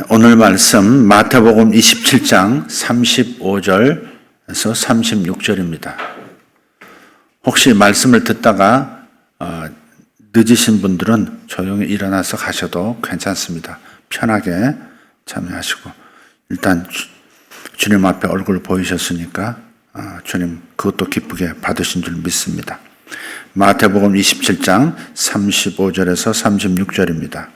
오늘 말씀 마태복음 27장 35절에서 36절입니다. 혹시 말씀을 듣다가 늦으신 분들은 조용히 일어나서 가셔도 괜찮습니다. 편하게 참여하시고 일단 주님 앞에 얼굴 보이셨으니까 주님 그것도 기쁘게 받으신 줄 믿습니다. 마태복음 27장 35절에서 36절입니다.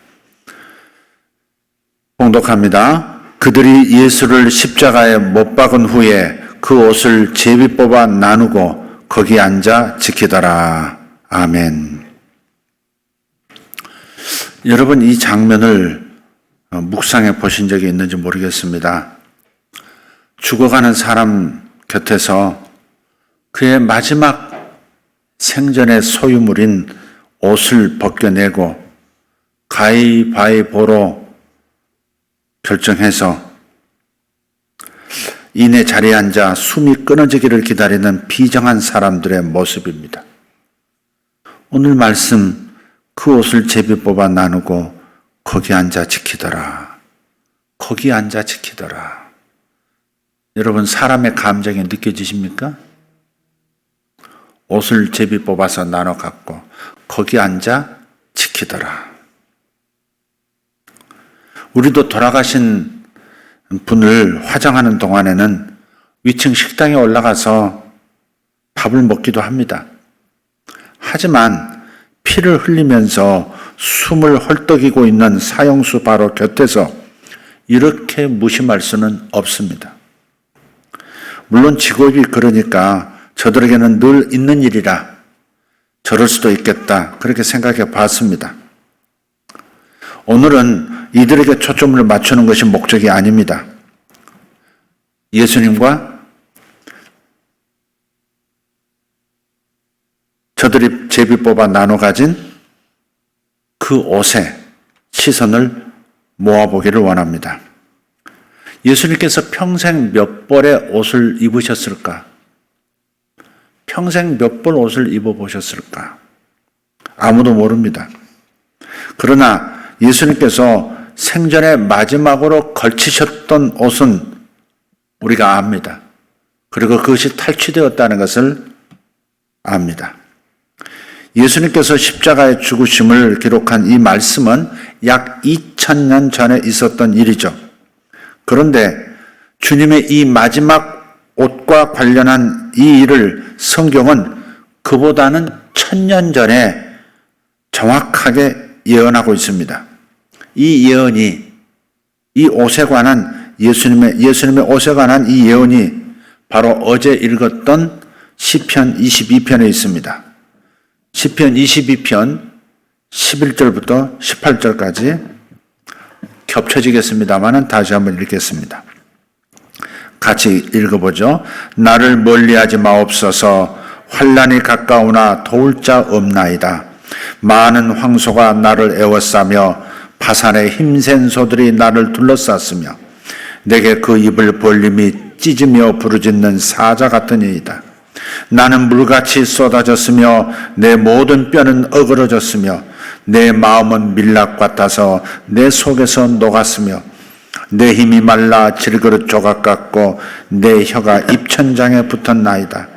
봉독합니다. 그들이 예수를 십자가에 못 박은 후에 그 옷을 제비 뽑아 나누고 거기 앉아 지키더라. 아멘. 여러분 이 장면을 묵상해 보신 적이 있는지 모르겠습니다. 죽어가는 사람 곁에서 그의 마지막 생전의 소유물인 옷을 벗겨내고 가위바위보로 결정해서 이내 자리에 앉아 숨이 끊어지기를 기다리는 비정한 사람들의 모습입니다. 오늘 말씀 그 옷을 제비 뽑아 나누고 거기 앉아 지키더라. 거기 앉아 지키더라. 여러분 사람의 감정이 느껴지십니까? 옷을 제비 뽑아서 나눠 갖고 거기 앉아 지키더라. 우리도 돌아가신 분을 화장하는 동안에는 위층 식당에 올라가서 밥을 먹기도 합니다. 하지만 피를 흘리면서 숨을 헐떡이고 있는 사형수 바로 곁에서 이렇게 무심할 수는 없습니다. 물론 직업이 그러니까 저들에게는 늘 있는 일이라 저럴 수도 있겠다 그렇게 생각해 봤습니다. 오늘은 이들에게 초점을 맞추는 것이 목적이 아닙니다. 예수님과 저들이 제비 뽑아 나눠 가진 그 옷에 시선을 모아보기를 원합니다. 예수님께서 평생 몇 벌의 옷을 입으셨을까? 평생 몇 벌 옷을 입어보셨을까? 아무도 모릅니다. 그러나 예수님께서 생전에 마지막으로 걸치셨던 옷은 우리가 압니다. 그리고 그것이 탈취되었다는 것을 압니다. 예수님께서 십자가의 죽으심을 기록한 이 말씀은 약 2000년 전에 있었던 일이죠. 그런데 주님의 이 마지막 옷과 관련한 이 일을 성경은 그보다는 1000년 전에 정확하게 예언하고 있습니다. 이 예언이, 이 옷에 관한 예수님의 옷에 관한 이 예언이 바로 어제 읽었던 시편 22편에 있습니다. 시편 22편 11절부터 18절까지 겹쳐지겠습니다만 다시 한번 읽겠습니다. 같이 읽어보죠. 나를 멀리하지 마옵소서. 환난이 가까우나 도울 자 없나이다. 많은 황소가 나를 에워싸며 바산의 힘센 소들이 나를 둘러쌌으며 내게 그 입을 벌림이 찢으며 부르짖는 사자 같으니이다. 나는 물같이 쏟아졌으며 내 모든 뼈는 어그러졌으며 내 마음은 밀랍 같아서 내 속에서 녹았으며 내 힘이 말라 질그릇 조각 같고 내 혀가 입천장에 붙었나이다.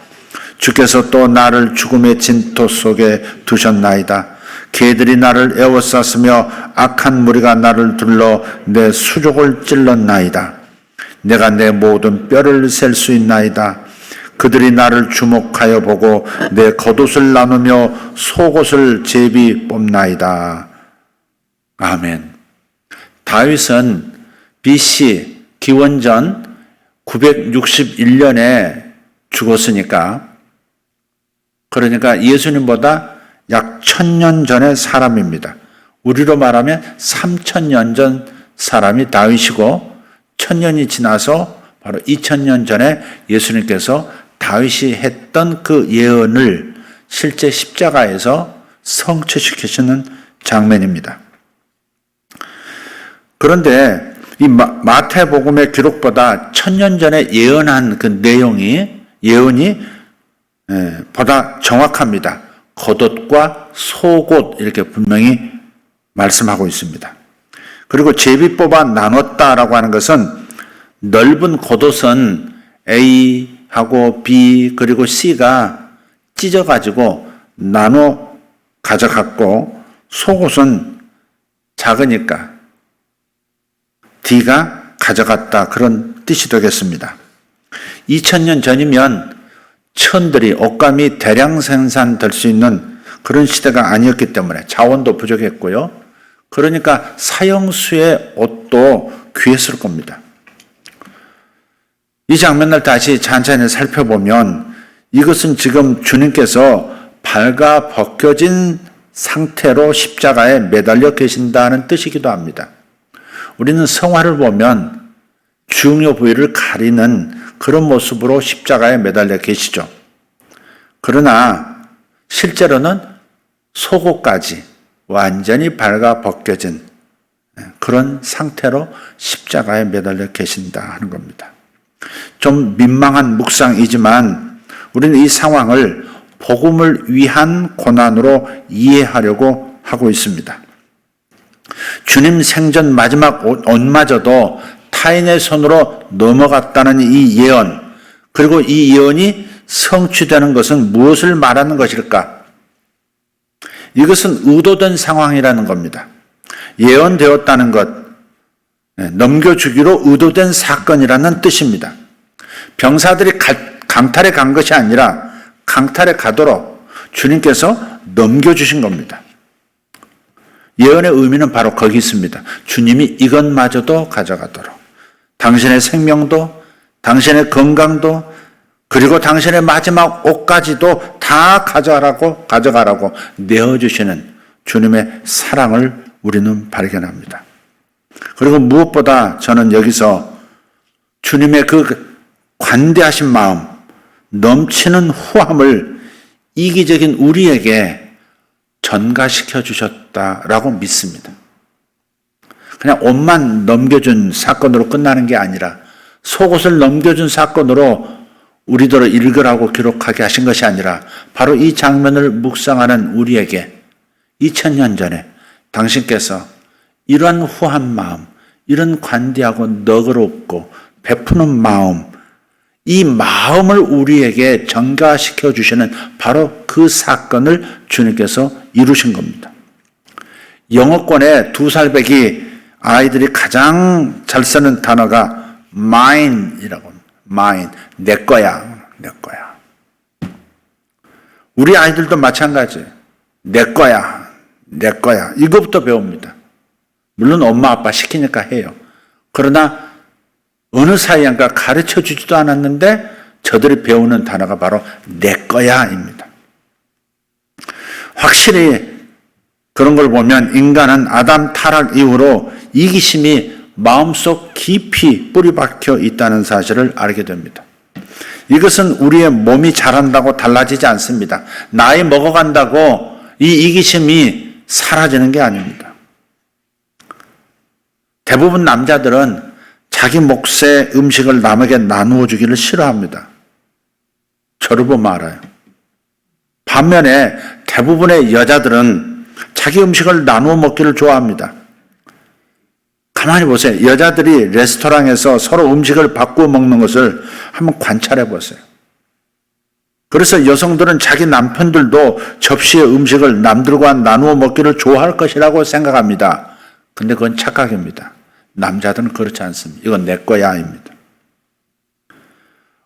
주께서 또 나를 죽음의 진토 속에 두셨나이다. 개들이 나를 에워쌌으며 악한 무리가 나를 둘러 내 수족을 찔렀나이다. 내가 내 모든 뼈를 셀 수 있나이다. 그들이 나를 주목하여 보고 내 겉옷을 나누며 속옷을 제비 뽑나이다. 아멘. 다윗은 BC 기원전 961년에 죽었으니까 그러니까 예수님보다 약 1000년 전의 사람입니다. 우리로 말하면 3000년 전 사람이 다윗이고 1000년이 지나서 바로 2000년 전에 예수님께서 다윗이 했던 그 예언을 실제 십자가에서 성취시키시는 장면입니다. 그런데 이 마태복음의 기록보다 1000년 전에 예언한 그 예언이 보다 정확합니다. 겉옷과 속옷 이렇게 분명히 말씀하고 있습니다. 그리고 제비 뽑아 나눴다라고 하는 것은 넓은 고도선 A하고 B 그리고 C가 찢어가지고 나눠 가져갔고 속옷은 작으니까 D가 가져갔다 그런 뜻이 되겠습니다. 2000년 전이면 천들이 옷감이 대량 생산될 수 있는 그런 시대가 아니었기 때문에 자원도 부족했고요. 그러니까 사형수의 옷도 귀했을 겁니다. 이 장면을 다시 찬찬히 살펴보면 이것은 지금 주님께서 발가 벗겨진 상태로 십자가에 매달려 계신다는 뜻이기도 합니다. 우리는 성화를 보면 중요 부위를 가리는 그런 모습으로 십자가에 매달려 계시죠. 그러나 실제로는 속옷까지 완전히 발가 벗겨진 그런 상태로 십자가에 매달려 계신다 하는 겁니다. 좀 민망한 묵상이지만 우리는 이 상황을 복음을 위한 고난으로 이해하려고 하고 있습니다. 주님 생전 마지막 옷마저도 타인의 손으로 넘어갔다는 이 예언, 그리고 이 예언이 성취되는 것은 무엇을 말하는 것일까? 이것은 의도된 상황이라는 겁니다. 예언되었다는 것, 넘겨주기로 의도된 사건이라는 뜻입니다. 병사들이 강탈에 간 것이 아니라 강탈에 가도록 주님께서 넘겨주신 겁니다. 예언의 의미는 바로 거기 있습니다. 주님이 이것마저도 가져가도록 당신의 생명도 당신의 건강도 그리고 당신의 마지막 옷까지도 다 가져가라고 내어주시는 주님의 사랑을 우리는 발견합니다. 그리고 무엇보다 저는 여기서 주님의 그 관대하신 마음, 넘치는 후함을 이기적인 우리에게 전가시켜 주셨다라고 믿습니다. 그냥 옷만 넘겨준 사건으로 끝나는 게 아니라 속옷을 넘겨준 사건으로 우리들을 읽으라고 기록하게 하신 것이 아니라 바로 이 장면을 묵상하는 우리에게 2000년 전에 당신께서 이러한 후한 마음, 이런 관대하고 너그럽고 베푸는 마음, 이 마음을 우리에게 전가시켜 주시는 바로 그 사건을 주님께서 이루신 겁니다. 영어권의 2살배기 아이들이 가장 잘 쓰는 단어가 mine이라고 합니다. mine, 내 거야, 내 거야. 우리 아이들도 마찬가지예요. 내 거야, 내 거야. 이것부터 배웁니다. 물론 엄마 아빠 시키니까 해요. 그러나 어느 사이인가 가르쳐 주지도 않았는데 저들이 배우는 단어가 바로 내 거야입니다. 확실히 그런 걸 보면 인간은 아담 타락 이후로 이기심이 마음속 깊이 뿌리박혀 있다는 사실을 알게 됩니다. 이것은 우리의 몸이 자란다고 달라지지 않습니다. 나이 먹어간다고 이 이기심이 사라지는 게 아닙니다. 대부분 남자들은 자기 몫의 음식을 남에게 나누어 주기를 싫어합니다. 저를 보면 알아요. 반면에 대부분의 여자들은 자기 음식을 나누어 먹기를 좋아합니다. 가만히 보세요. 여자들이 레스토랑에서 서로 음식을 바꾸어 먹는 것을 한번 관찰해 보세요. 그래서 여성들은 자기 남편들도 접시에 음식을 남들과 나누어 먹기를 좋아할 것이라고 생각합니다. 근데 그건 착각입니다. 남자들은 그렇지 않습니다. 이건 내 거야입니다.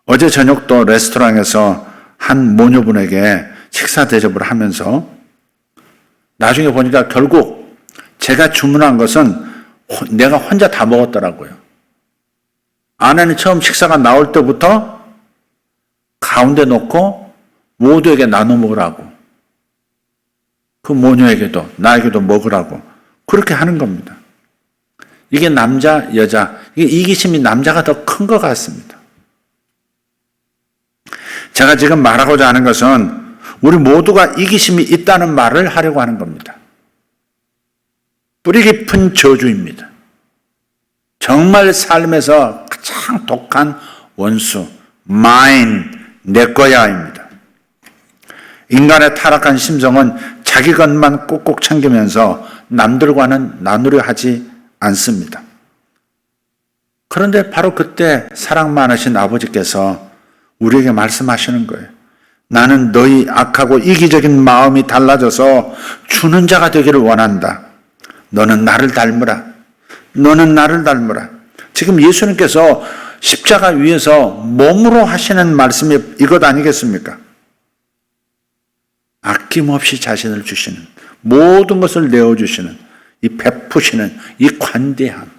어제 저녁도 레스토랑에서 한 모녀분에게 식사 대접을 하면서 나중에 보니까 결국 제가 주문한 것은 내가 혼자 다 먹었더라고요. 아내는 처음 식사가 나올 때부터 가운데 놓고 모두에게 나눠 먹으라고, 그 모녀에게도 나에게도 먹으라고 그렇게 하는 겁니다. 이게 남자, 여자, 이게 이기심이 남자가 더 큰 것 같습니다. 제가 지금 말하고자 하는 것은 우리 모두가 이기심이 있다는 말을 하려고 하는 겁니다. 뿌리 깊은 저주입니다. 정말 삶에서 가장 독한 원수, mine, 내 거야입니다. 인간의 타락한 심성은 자기 것만 꼭꼭 챙기면서 남들과는 나누려 하지 않습니다. 그런데 바로 그때 사랑 많으신 아버지께서 우리에게 말씀하시는 거예요. 나는 너희 악하고 이기적인 마음이 달라져서 주는 자가 되기를 원한다. 너는 나를 닮으라. 너는 나를 닮으라. 지금 예수님께서 십자가 위에서 몸으로 하시는 말씀이 이것 아니겠습니까? 아낌없이 자신을 주시는, 모든 것을 내어주시는, 이 베푸시는 이 관대함.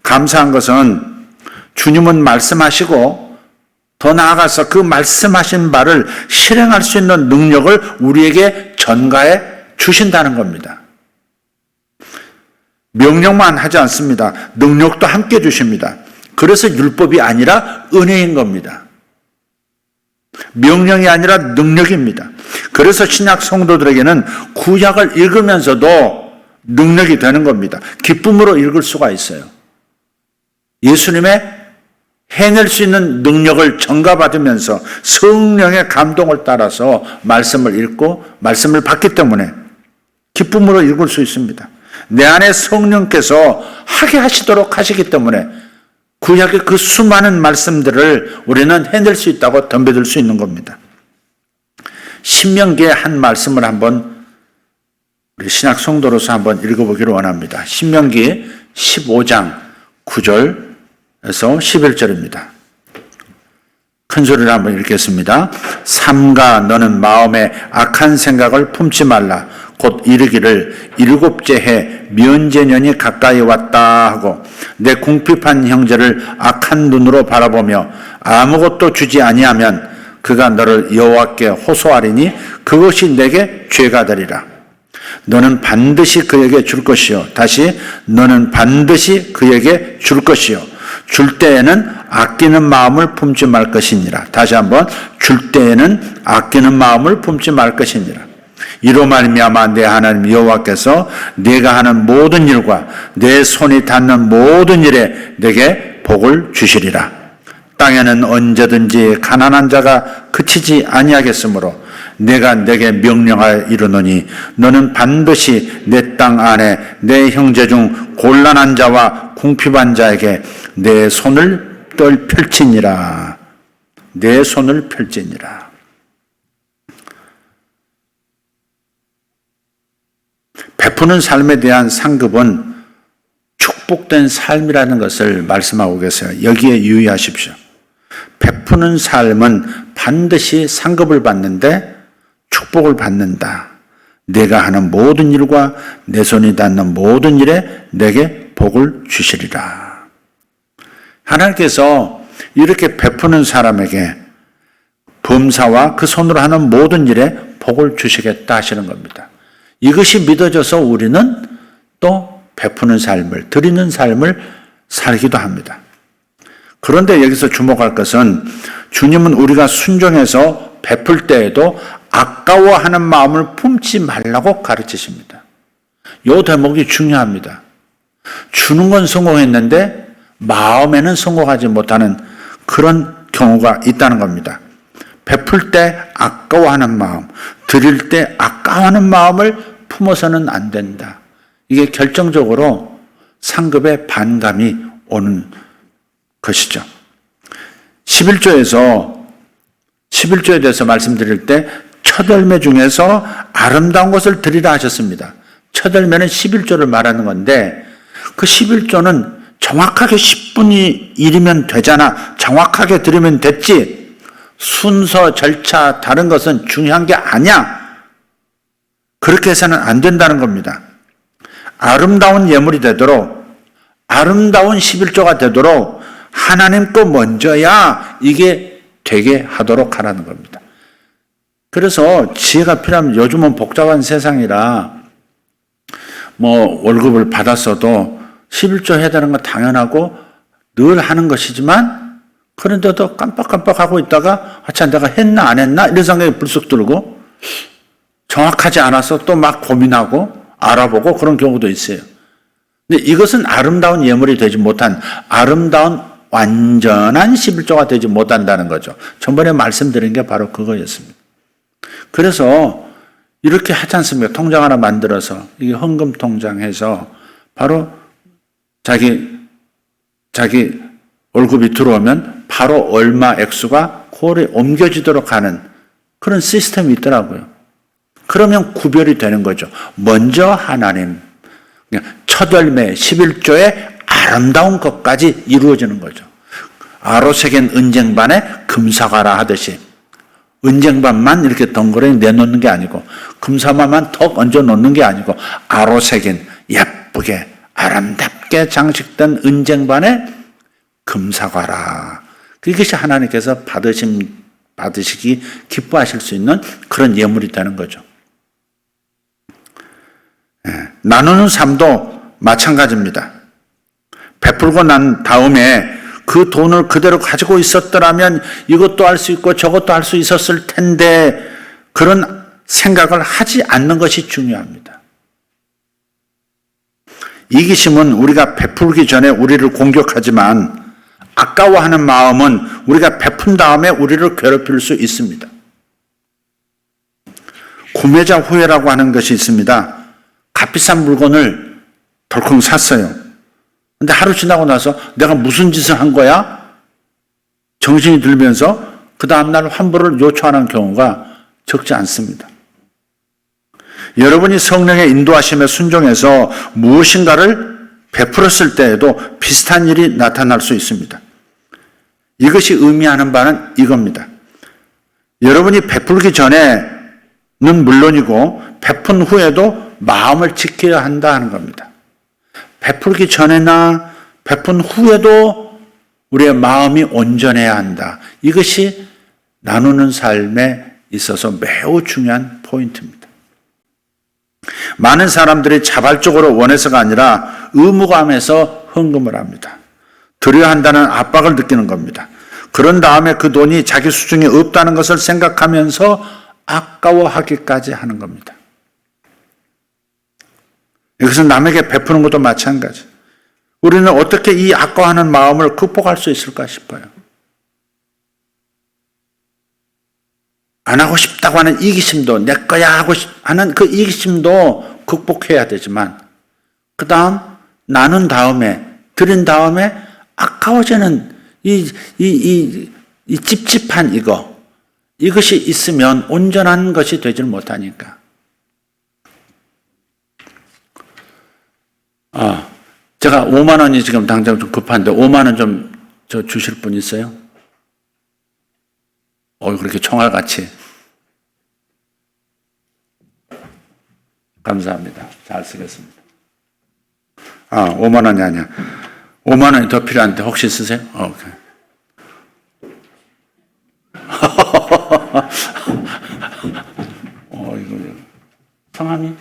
감사한 것은 주님은 말씀하시고 더 나아가서 그 말씀하신 바를 실행할 수 있는 능력을 우리에게 전가해 주신다는 겁니다. 명령만 하지 않습니다. 능력도 함께 주십니다. 그래서 율법이 아니라 은혜인 겁니다. 명령이 아니라 능력입니다. 그래서 신약 성도들에게는 구약을 읽으면서도 능력이 되는 겁니다. 기쁨으로 읽을 수가 있어요. 예수님의 해낼 수 있는 능력을 전가받으면서 성령의 감동을 따라서 말씀을 읽고 말씀을 받기 때문에 기쁨으로 읽을 수 있습니다. 내 안에 성령께서 하게 하시도록 하시기 때문에 구약의 그 수많은 말씀들을 우리는 해낼 수 있다고 덤벼들 수 있는 겁니다. 신명기의 한 말씀을 한번 우리 신약 성도로서 한번 읽어보기를 원합니다. 신명기 15장 9절에서 11절입니다. 큰 소리로 한번 읽겠습니다. 삼가 너는 마음에 악한 생각을 품지 말라. 곧 이르기를 일곱째 해 면제년이 가까이 왔다 하고 내 궁핍한 형제를 악한 눈으로 바라보며 아무것도 주지 아니하면 그가 너를 여호와께 호소하리니 그것이 내게 죄가 되리라. 너는 반드시 그에게 줄 것이요. 다시 너는 반드시 그에게 줄 것이요. 줄 때에는 아끼는 마음을 품지 말 것이니라. 다시 한번 줄 때에는 아끼는 마음을 품지 말 것이니라. 이로 말미암아 내 하나님 여호와께서 네가 하는 모든 일과 내 손이 닿는 모든 일에 내게 복을 주시리라. 땅에는 언제든지 가난한 자가 그치지 아니하겠으므로 내가 내게 명령하여 이르노니 너는 반드시 내 땅 안에 내 형제 중 곤란한 자와 궁핍한 자에게 내 손을 펼치니라. 내 손을 펼치니라. 베푸는 삶에 대한 상급은 축복된 삶이라는 것을 말씀하고 계세요. 여기에 유의하십시오. 베푸는 삶은 반드시 상급을 받는데 축복을 받는다. 내가 하는 모든 일과 내 손이 닿는 모든 일에 내게 복을 주시리라. 하나님께서 이렇게 베푸는 사람에게 범사와 그 손으로 하는 모든 일에 복을 주시겠다 하시는 겁니다. 이것이 믿어져서 우리는 또 베푸는 삶을, 드리는 삶을 살기도 합니다. 그런데 여기서 주목할 것은 주님은 우리가 순종해서 베풀 때에도 아까워하는 마음을 품지 말라고 가르치십니다. 이 대목이 중요합니다. 주는 건 성공했는데 마음에는 성공하지 못하는 그런 경우가 있다는 겁니다. 베풀 때 아까워하는 마음, 드릴 때 아까워하는 마음을 품어서는 안 된다. 이게 결정적으로 상급의 반감이 오는 것이죠. 11조에 대해서 말씀드릴 때 첫 열매 중에서 아름다운 것을 드리라 하셨습니다. 첫 열매는 11조를 말하는 건데 그 11조는 정확하게 10분이 1이면 되잖아. 정확하게 드리면 됐지. 순서, 절차, 다른 것은 중요한 게 아니야. 그렇게 해서는 안 된다는 겁니다. 아름다운 예물이 되도록, 아름다운 11조가 되도록 하나님 거 먼저야 이게 되게 하도록 하라는 겁니다. 그래서 지혜가 필요하면 요즘은 복잡한 세상이라 월급을 받았어도 11조 해야 되는 건 당연하고 늘 하는 것이지만 그런데도 깜빡깜빡하고 있다가 참 내가 했나 안 했나 이런 생각이 불쑥 들고 정확하지 않아서 또 막 고민하고 알아보고 그런 경우도 있어요. 근데 이것은 아름다운 예물이 되지 못한 아름다운 완전한 11조가 되지 못한다는 거죠. 전번에 말씀드린 게 바로 그거였습니다. 그래서 이렇게 하지 않습니까? 통장 하나 만들어서 이게 헌금 통장 해서 바로 자기 월급이 들어오면 바로 얼마 액수가 콜에 옮겨지도록 하는 그런 시스템이 있더라고요. 그러면 구별이 되는 거죠. 먼저 하나님, 첫 열매 11조의 아름다운 것까지 이루어지는 거죠. 아로새긴 은쟁반에 금사과라 하듯이 은쟁반만 이렇게 덩그러니 내놓는 게 아니고 금사과만 턱 얹어 놓는 게 아니고 아로새긴 예쁘게 아름답게 장식된 은쟁반에 금사과라. 이것이 하나님께서 받으시기 기뻐하실 수 있는 그런 예물이 되는 거죠. 나누는 삶도 마찬가지입니다. 베풀고 난 다음에 그 돈을 그대로 가지고 있었더라면 이것도 할 수 있고 저것도 할 수 있었을 텐데 그런 생각을 하지 않는 것이 중요합니다. 이기심은 우리가 베풀기 전에 우리를 공격하지만 아까워하는 마음은 우리가 베푼 다음에 우리를 괴롭힐 수 있습니다. 구매자 후회라고 하는 것이 있습니다. 값비싼 물건을 덜컹 샀어요. 근데 하루 지나고 나서 내가 무슨 짓을 한 거야? 정신이 들면서 그 다음날 환불을 요청하는 경우가 적지 않습니다. 여러분이 성령의 인도하심에 순종해서 무엇인가를 베풀었을 때에도 비슷한 일이 나타날 수 있습니다. 이것이 의미하는 바는 이겁니다. 여러분이 베풀기 전에는 물론이고 베푼 후에도 마음을 지켜야 한다 하는 겁니다. 베풀기 전에나 베푼 후에도 우리의 마음이 온전해야 한다. 이것이 나누는 삶에 있어서 매우 중요한 포인트입니다. 많은 사람들이 자발적으로 원해서가 아니라 의무감에서 헌금을 합니다. 드려야 한다는 압박을 느끼는 겁니다. 그런 다음에 그 돈이 자기 수중에 없다는 것을 생각하면서 아까워하기까지 하는 겁니다. 여기서 남에게 베푸는 것도 마찬가지. 우리는 어떻게 이 아까워하는 마음을 극복할 수 있을까 싶어요. 안 하고 싶다고 하는 이기심도 내 거야 하고 하는 그 이기심도 극복해야 되지만 그 다음 나눈 다음에 드린 다음에 아까워지는 이 찝찝한 이것이 있으면 온전한 것이 되질 못하니까. 제가 5만 원이 지금 당장 좀 급한데 5만 원 좀 주실 분 있어요? 그렇게 총알같이. 감사합니다. 잘 쓰겠습니다. 5만 원이 아니야. 5만 원이 더 필요한데 혹시 쓰세요? 오케이. 이거 성함이?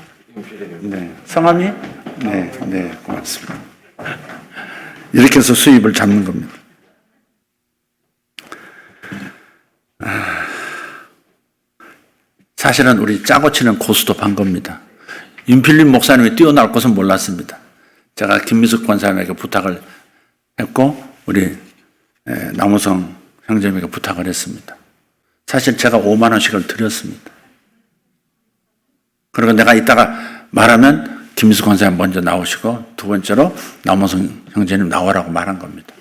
네. 성함이? 네, 고맙습니다. 이렇게 해서 수입을 잡는 겁니다. 사실은 우리 짜고 치는 고스톱 한 겁니다. 윤필립 목사님이 뛰어나올 것은 몰랐습니다. 제가 김미숙 권사님에게 부탁을 했고 우리 남우성 형제님에게 부탁을 했습니다. 사실 제가 5만 원씩을 드렸습니다. 그리고 내가 이따가 말하면 김미숙 권사님 먼저 나오시고 두 번째로 남우성 형제님 나오라고 말한 겁니다.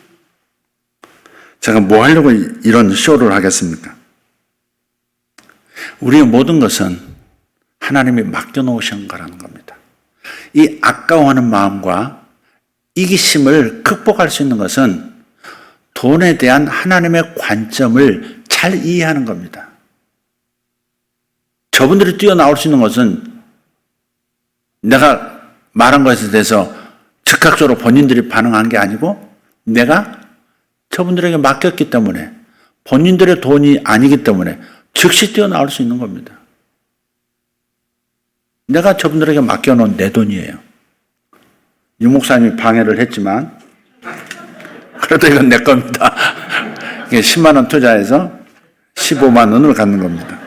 제가 뭐 하려고 이런 쇼를 하겠습니까? 우리의 모든 것은 하나님이 맡겨놓으신 거라는 겁니다. 이 아까워하는 마음과 이기심을 극복할 수 있는 것은 돈에 대한 하나님의 관점을 잘 이해하는 겁니다. 저분들이 뛰어나올 수 있는 것은 내가 말한 것에 대해서 즉각적으로 본인들이 반응한 게 아니고 내가 저분들에게 맡겼기 때문에 본인들의 돈이 아니기 때문에 즉시 뛰어나올 수 있는 겁니다. 내가 저분들에게 맡겨놓은 내 돈이에요. 유 목사님이 방해를 했지만 그래도 이건 내 겁니다. 10만 원 투자해서 15만 원을 갖는 겁니다.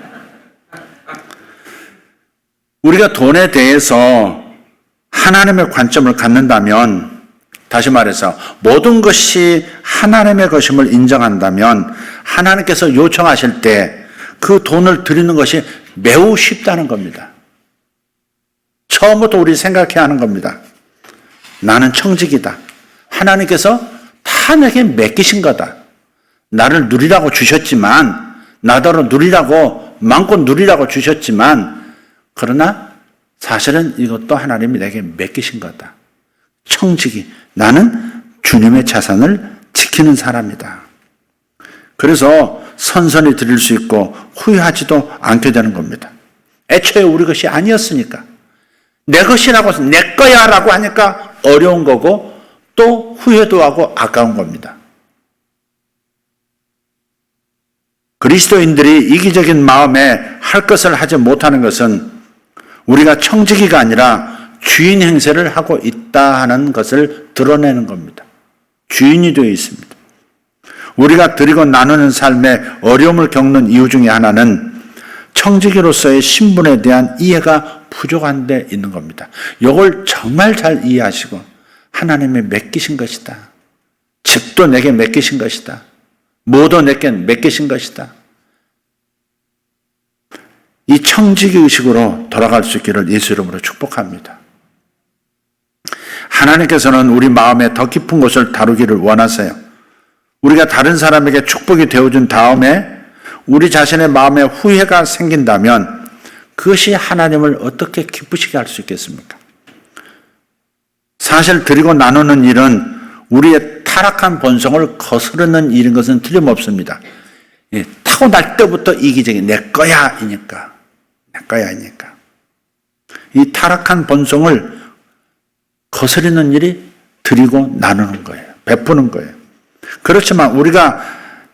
우리가 돈에 대해서 하나님의 관점을 갖는다면, 다시 말해서 모든 것이 하나님의 것임을 인정한다면 하나님께서 요청하실 때 그 돈을 드리는 것이 매우 쉽다는 겁니다. 처음부터 우리 생각해야 하는 겁니다. 나는 청직이다. 하나님께서 다 내게 맡기신 거다. 나를 누리라고 주셨지만, 나더러 누리라고, 마음껏 누리라고 주셨지만, 그러나 사실은 이것도 하나님이 내게 맡기신 거다. 청직이. 나는 주님의 자산을 지키는 사람이다. 그래서 선선히 드릴 수 있고 후회하지도 않게 되는 겁니다. 애초에 우리 것이 아니었으니까. 내 것이라고 해서 내 거야 라고 하니까 어려운 거고 또 후회도 하고 아까운 겁니다. 그리스도인들이 이기적인 마음에 할 것을 하지 못하는 것은 우리가 청지기가 아니라 주인 행세를 하고 있다 하는 것을 드러내는 겁니다. 주인이 되어 있습니다. 우리가 드리고 나누는 삶에 어려움을 겪는 이유 중에 하나는 청지기로서의 신분에 대한 이해가 부족한 데 있는 겁니다. 이걸 정말 잘 이해하시고 하나님의 맡기신 것이다. 집도 내게 맡기신 것이다. 뭐도 내게 맡기신 것이다. 이 청지기 의식으로 돌아갈 수 있기를 예수 이름으로 축복합니다. 하나님께서는 우리 마음에 더 깊은 곳을 다루기를 원하세요. 우리가 다른 사람에게 축복이 되어준 다음에 우리 자신의 마음에 후회가 생긴다면 그것이 하나님을 어떻게 기쁘시게 할 수 있겠습니까? 사실 드리고 나누는 일은 우리의 타락한 본성을 거스르는 일인 것은 틀림없습니다. 타고날 때부터 이기적인 내 거야이니까. 내 거야이니까. 이 타락한 본성을 거스르는 일이 드리고 나누는 거예요. 베푸는 거예요. 그렇지만 우리가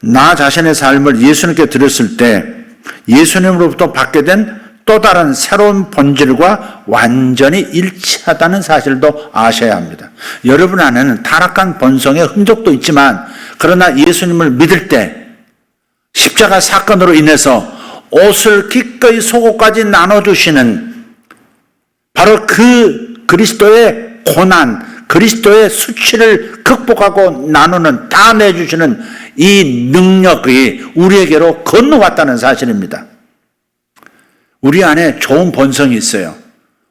나 자신의 삶을 예수님께 드렸을 때 예수님으로부터 받게 된 또 다른 새로운 본질과 완전히 일치하다는 사실도 아셔야 합니다. 여러분 안에는 타락한 본성의 흔적도 있지만 그러나 예수님을 믿을 때 십자가 사건으로 인해서 옷을 기꺼이 속옷까지 나눠주시는 바로 그 그리스도의 고난, 그리스도의 수치를 극복하고 나누는, 다 내주시는 이 능력이 우리에게로 건너왔다는 사실입니다. 우리 안에 좋은 본성이 있어요.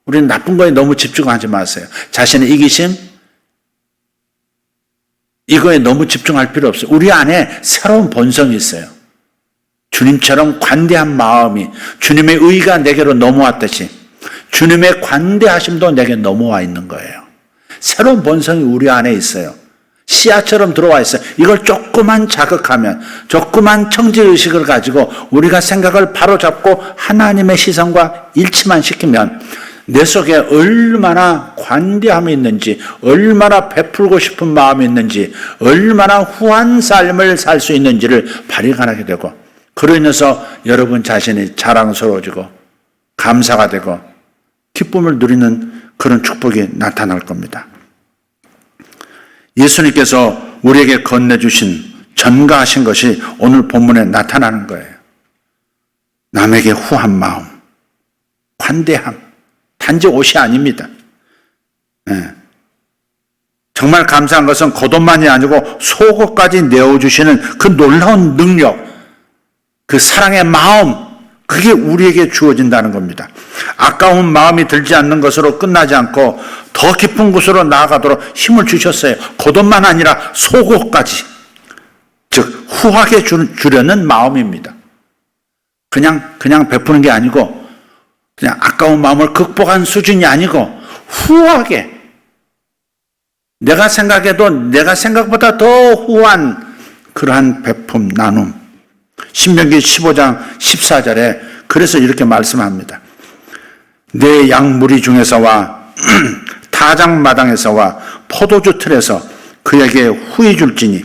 우리는 나쁜 거에 너무 집중하지 마세요. 자신의 이기심, 이거에 너무 집중할 필요 없어요. 우리 안에 새로운 본성이 있어요. 주님처럼 관대한 마음이, 주님의 의가 내게로 넘어왔듯이 주님의 관대하심도 내게 넘어와 있는 거예요. 새로운 본성이 우리 안에 있어요. 씨앗처럼 들어와 있어요. 이걸 조금만 자극하면, 조그만 청지의식을 가지고 우리가 생각을 바로잡고 하나님의 시선과 일치만 시키면 내 속에 얼마나 관대함이 있는지, 얼마나 베풀고 싶은 마음이 있는지, 얼마나 후한 삶을 살 수 있는지를 발견하게 되고, 그로 인해서 여러분 자신이 자랑스러워지고 감사가 되고 기쁨을 누리는 그런 축복이 나타날 겁니다. 예수님께서 우리에게 건네주신, 전가하신 것이 오늘 본문에 나타나는 거예요. 남에게 후한 마음, 관대함, 단지 옷이 아닙니다. 정말 감사한 것은 겉옷만이 아니고 속옷까지 내어주시는 그 놀라운 능력, 그 사랑의 마음, 그게 우리에게 주어진다는 겁니다. 아까운 마음이 들지 않는 것으로 끝나지 않고 더 깊은 곳으로 나아가도록 힘을 주셨어요. 겉옷만 아니라 속옷까지. 즉 후하게 주려는 마음입니다. 그냥 베푸는 게 아니고 그냥 아까운 마음을 극복한 수준이 아니고 후하게, 내가 생각해도 내가 생각보다 더 후한 그러한 베품, 나눔. 신명기 15장 14절에 그래서 이렇게 말씀합니다. 내 양무리 중에서와 타작마당에서와 포도주 틀에서 그에게 후히 줄지니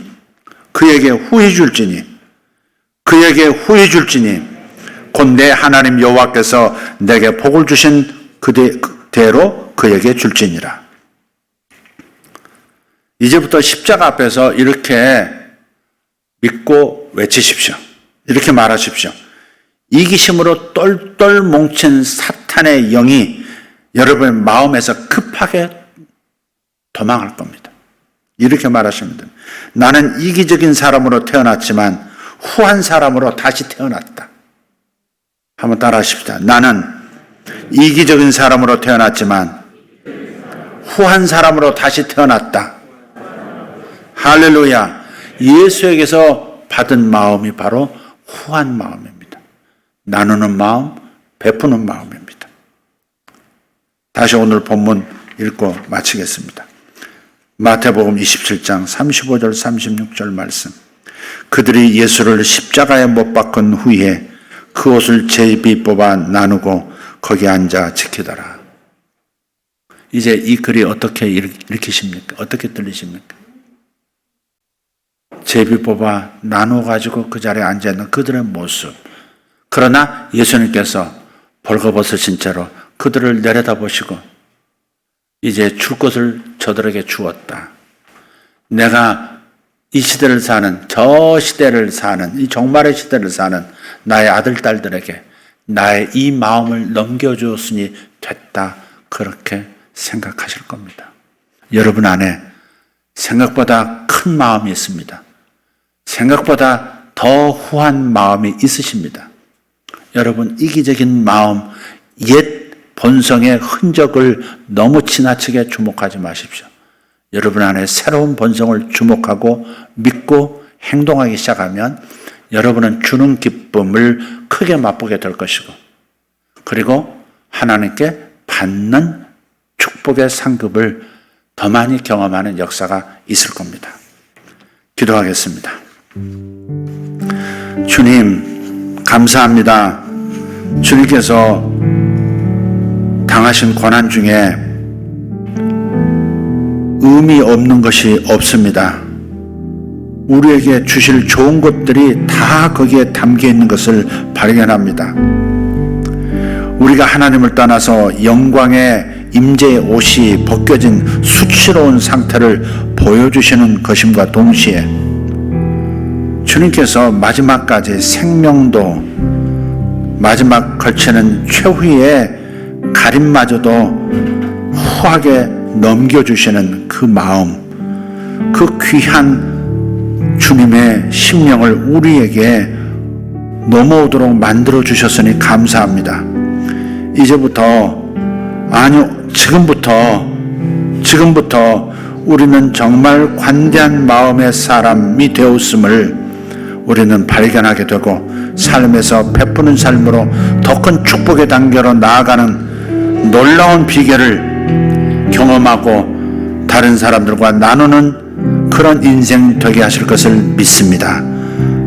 곧 내 하나님 여호와께서 내게 복을 주신 그대로 그에게 줄지니라. 이제부터 십자가 앞에서 이렇게 믿고 외치십시오. 이렇게 말하십시오. 이기심으로 똘똘 뭉친 사탄의 영이 여러분의 마음에서 급하게 도망할 겁니다. 이렇게 말하시면 됩니다. 나는 이기적인 사람으로 태어났지만 후한 사람으로 다시 태어났다. 한번 따라 하십시다. 나는 이기적인 사람으로 태어났지만 후한 사람으로 다시 태어났다. 할렐루야. 예수에게서 받은 마음이 바로 후한 마음입니다. 나누는 마음, 베푸는 마음입니다. 다시 오늘 본문 읽고 마치겠습니다. 마태복음 27장 35절 36절 말씀. 그들이 예수를 십자가에 못 박은 후에 그 옷을 제비 뽑아 나누고 거기 앉아 지키더라. 이제 이 글이 어떻게 읽히십니까? 어떻게 들리십니까? 제비 뽑아 나누어 가지고 그 자리에 앉아 있는 그들의 모습. 그러나 예수님께서 벌거벗으신 채로 그들을 내려다보시고 이제 줄 것을 저들에게 주었다. 내가 이 시대를 사는, 저 시대를 사는, 이 종말의 시대를 사는 나의 아들, 딸들에게 나의 이 마음을 넘겨주었으니 됐다. 그렇게 생각하실 겁니다. 여러분 안에 생각보다 큰 마음이 있습니다. 생각보다 더 후한 마음이 있으십니다. 여러분, 이기적인 마음, 옛 본성의 흔적을 너무 지나치게 주목하지 마십시오. 여러분 안에 새로운 본성을 주목하고 믿고 행동하기 시작하면 여러분은 주는 기쁨을 크게 맛보게 될 것이고, 그리고 하나님께 받는 축복의 상급을 더 많이 경험하는 역사가 있을 겁니다. 기도하겠습니다. 주님, 감사합니다. 주님께서 당하신 고난 중에 의미 없는 것이 없습니다. 우리에게 주실 좋은 것들이 다 거기에 담겨 있는 것을 발견합니다. 우리가 하나님을 떠나서 영광의 임재의 옷이 벗겨진 수치로운 상태를 보여주시는 것임과 동시에 주님께서 마지막까지 생명도 마지막 걸치는 최후의 가림마저도 후하게 넘겨주시는 그 마음, 그 귀한 주님의 심령을 우리에게 넘어오도록 만들어 주셨으니 감사합니다. 이제부터, 아니요, 지금부터 우리는 정말 관대한 마음의 사람이 되었음을 우리는 발견하게 되고 삶에서 베푸는 삶으로 더 큰 축복의 단계로 나아가는 놀라운 비결을 경험하고 다른 사람들과 나누는 그런 인생 되게 하실 것을 믿습니다.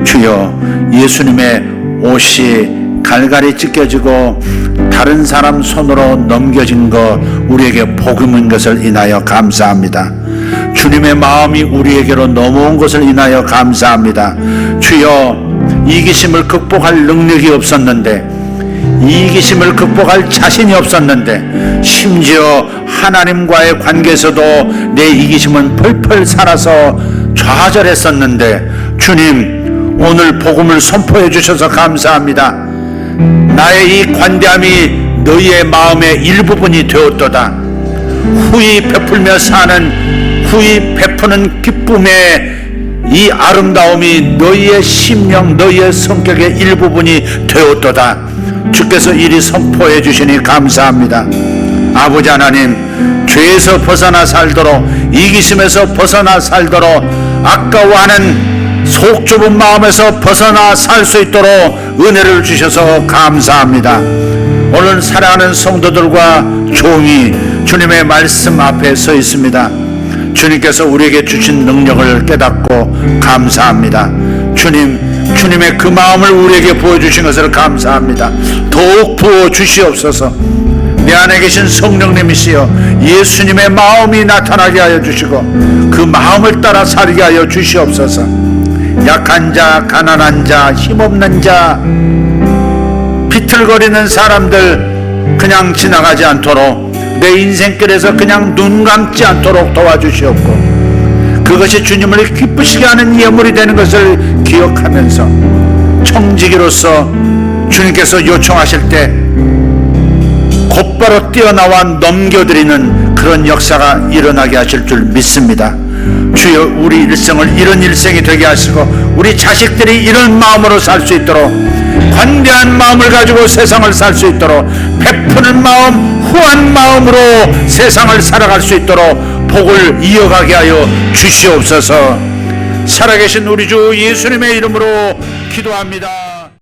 주여, 예수님의 옷이 갈갈이 찢겨지고 다른 사람 손으로 넘겨진 것 우리에게 복음인 것을 인하여 감사합니다. 주님의 마음이 우리에게로 넘어온 것을 인하여 감사합니다. 주여, 이기심을 극복할 능력이 없었는데, 이기심을 극복할 자신이 없었는데, 심지어 하나님과의 관계에서도 내 이기심은 펄펄 살아서 좌절했었는데, 주님, 오늘 복음을 선포해 주셔서 감사합니다. 나의 이 관대함이 너희의 마음의 일부분이 되었도다. 후히 베풀며 사는, 후히 베푸는 기쁨의 이 아름다움이 너희의 심령, 너희의 성격의 일부분이 되었도다. 주께서 이리 선포해 주시니 감사합니다. 아버지 하나님, 죄에서 벗어나 살도록, 이기심에서 벗어나 살도록, 아까워하는 속 좁은 마음에서 벗어나 살 수 있도록 은혜를 주셔서 감사합니다. 오늘 사랑하는 성도들과 종이 주님의 말씀 앞에 서 있습니다. 주님께서 우리에게 주신 능력을 깨닫고 감사합니다. 주님의 그 마음을 우리에게 보여주신 것을 감사합니다. 더욱 부어주시옵소서. 내 안에 계신 성령님이시여 예수님의 마음이 나타나게 하여 주시고 그 마음을 따라 살게 하여 주시옵소서. 약한 자, 가난한 자, 힘없는 자, 비틀거리는 사람들 그냥 지나가지 않도록, 내 인생길에서 그냥 눈 감지 않도록 도와주시옵고, 그것이 주님을 기쁘시게 하는 예물이 되는 것을 기억하면서 청지기로서 주님께서 요청하실 때 곧바로 뛰어나와 넘겨드리는 그런 역사가 일어나게 하실 줄 믿습니다. 주여, 우리 일생을 이런 일생이 되게 하시고 우리 자식들이 이런 마음으로 살 수 있도록 관대한 마음을 가지고 세상을 살 수 있도록, 베푸는 마음, 후한 마음으로 세상을 살아갈 수 있도록 복을 이어가게 하여 주시옵소서. 살아계신 우리 주 예수님의 이름으로 기도합니다.